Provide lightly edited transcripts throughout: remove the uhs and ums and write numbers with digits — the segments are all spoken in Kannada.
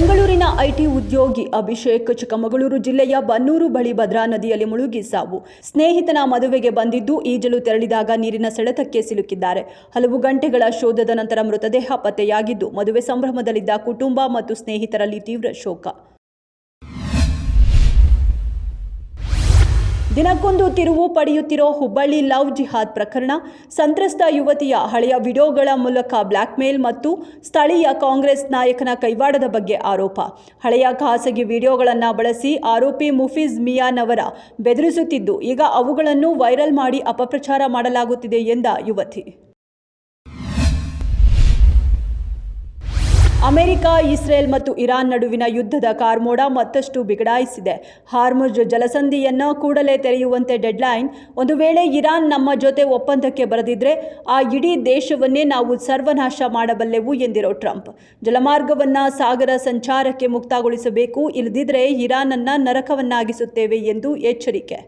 ಬೆಂಗಳೂರಿನ ಐಟಿ ಉದ್ಯೋಗಿ ಅಭಿಷೇಕ್ ಚಿಕ್ಕಮಗಳೂರು ಜಿಲ್ಲೆಯ ಬನ್ನೂರು ಬಳಿ ಭದ್ರಾ ನದಿಯಲ್ಲಿ ಮುಳುಗಿ ಸಾವು. ಸ್ನೇಹಿತನ ಮದುವೆಗೆ ಬಂದಿದ್ದು ಈಜಲು ತೆರಳಿದಾಗ ನೀರಿನ ಸೆಳೆತಕ್ಕೆ ಸಿಲುಕಿದ್ದಾರೆ. ಹಲವು ಗಂಟೆಗಳ ಶೋಧದ ನಂತರ ಮೃತದೇಹ ಪತ್ತೆಯಾಗಿದ್ದು ಮದುವೆ ಸಂಭ್ರಮದಲ್ಲಿದ್ದ ಕುಟುಂಬ ಮತ್ತು ಸ್ನೇಹಿತರಲ್ಲಿ ತೀವ್ರ ಶೋಕ. ದಿನಕ್ಕೊಂದು ತಿರುವು ಪಡೆಯುತ್ತಿರೋ ಹುಬ್ಬಳ್ಳಿ ಲವ್ ಜಿಹಾದ್ ಪ್ರಕರಣ. ಸಂತ್ರಸ್ತ ಯುವತಿಯ ಹಳೆಯ ವಿಡಿಯೋಗಳ ಮೂಲಕ ಬ್ಲ್ಯಾಕ್ಮೇಲ್ ಮತ್ತು ಸ್ಥಳೀಯ ಕಾಂಗ್ರೆಸ್ ನಾಯಕನ ಕೈವಾಡದ ಬಗ್ಗೆ ಆರೋಪ. ಹಳೆಯ ಖಾಸಗಿ ವಿಡಿಯೋಗಳನ್ನು ಬಳಸಿ ಆರೋಪಿ ಮುಫೀಜ್ ಮಿಯಾನವರ ಬೆದರಿಸುತ್ತಿದ್ದು ಈಗ ಅವುಗಳನ್ನು ವೈರಲ್ ಮಾಡಿ ಅಪಪ್ರಚಾರ ಮಾಡಲಾಗುತ್ತಿದೆ ಎಂದ ಯುವತಿ. ಅಮೆರಿಕ, ಇಸ್ರೇಲ್ ಮತ್ತು ಇರಾನ್ ನಡುವಿನ ಯುದ್ಧದ ಕಾರ್ಮೋಡ ಮತ್ತಷ್ಟು ಬಿಗಡಾಯಿಸಿದೆ. ಹಾರ್ಮುಜ್ ಜಲಸಂಧಿಯನ್ನು ಕೂಡಲೇ ತೆರೆಯುವಂತೆ ಡೆಡ್ಲೈನ್. ಒಂದು ವೇಳೆ ಇರಾನ್ ನಮ್ಮ ಜೊತೆ ಒಪ್ಪಂದಕ್ಕೆ ಬರದಿದ್ರೆ ಆ ಇಡೀ ದೇಶವನ್ನೇ ನಾವು ಸರ್ವನಾಶ ಮಾಡಬಲ್ಲೆವು ಎಂದಿರೋ ಟ್ರಂಪ್. ಜಲಮಾರ್ಗವನ್ನು ಸಾಗರ ಸಂಚಾರಕ್ಕೆ ಮುಕ್ತಗೊಳಿಸಬೇಕು, ಇಲ್ಲದಿದ್ದರೆ ಇರಾನ್ ಅನ್ನು ನರಕವನ್ನಾಗಿಸುತ್ತೇವೆ ಎಂದು ಎಚ್ಚರಿಕೆ.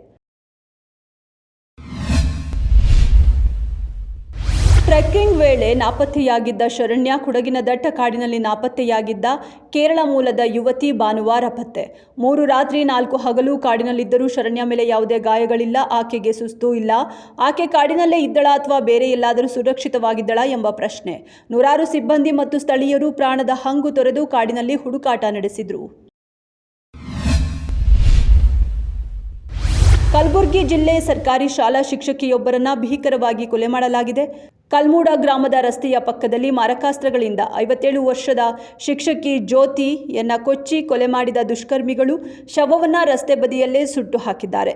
ಟ್ರೆಕ್ಕಿಂಗ್ ವೇಳೆ ನಾಪತ್ತೆಯಾಗಿದ್ದ ಶರಣ್ಯ. ಕೊಡಗಿನ ದಟ್ಟ ಕಾಡಿನಲ್ಲಿ ನಾಪತ್ತೆಯಾಗಿದ್ದ ಕೇರಳ ಮೂಲದ ಯುವತಿ ಭಾನುವಾರ ಪತ್ತೆ. 3 ರಾತ್ರಿ 4 ಹಗಲು ಕಾಡಿನಲ್ಲಿದ್ದರೂ ಶರಣ್ಯ ಮೇಲೆ ಯಾವುದೇ ಗಾಯಗಳಿಲ್ಲ. ಆಕೆಗೆ ಸುಸ್ತೂ ಇಲ್ಲ. ಆಕೆ ಕಾಡಿನಲ್ಲೇ ಇದ್ದಳಾ ಅಥವಾ ಬೇರೆ ಎಲ್ಲಾದರೂ ಸುರಕ್ಷಿತವಾಗಿದ್ದಳಾ ಎಂಬ ಪ್ರಶ್ನೆ. ನೂರಾರು ಸಿಬ್ಬಂದಿ ಮತ್ತು ಸ್ಥಳೀಯರು ಪ್ರಾಣದ ಹಂಗು ತೊರೆದು ಕಾಡಿನಲ್ಲಿ ಹುಡುಕಾಟ ನಡೆಸಿದ್ರು. ಕಲಬುರಗಿ ಜಿಲ್ಲೆ ಸರ್ಕಾರಿ ಶಾಲಾ ಶಿಕ್ಷಕಿಯೊಬ್ಬರನ್ನ ಭೀಕರವಾಗಿ ಕೊಲೆ ಮಾಡಲಾಗಿದೆ. ಕಲ್ಮೂಡ ಗ್ರಾಮದ ರಸ್ತೆಯ ಪಕ್ಕದಲ್ಲಿ ಮಾರಕಾಸ್ತ್ರಗಳಿಂದ 57 ವರ್ಷದ ಶಿಕ್ಷಕಿ ಜ್ಯೋತಿಯನ್ನ ಕೊಚ್ಚಿ ಕೊಲೆ ಮಾಡಿದ ದುಷ್ಕರ್ಮಿಗಳು ಶವವನ್ನ ರಸ್ತೆ ಬದಿಯಲ್ಲೇ ಸುಟ್ಟು ಹಾಕಿದ್ದಾರೆ.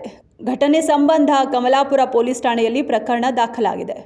ಘಟನೆ ಸಂಬಂಧ ಕಮಲಾಪುರ ಪೊಲೀಸ್ ಠಾಣೆಯಲ್ಲಿ ಪ್ರಕರಣ ದಾಖಲಾಗಿದೆ.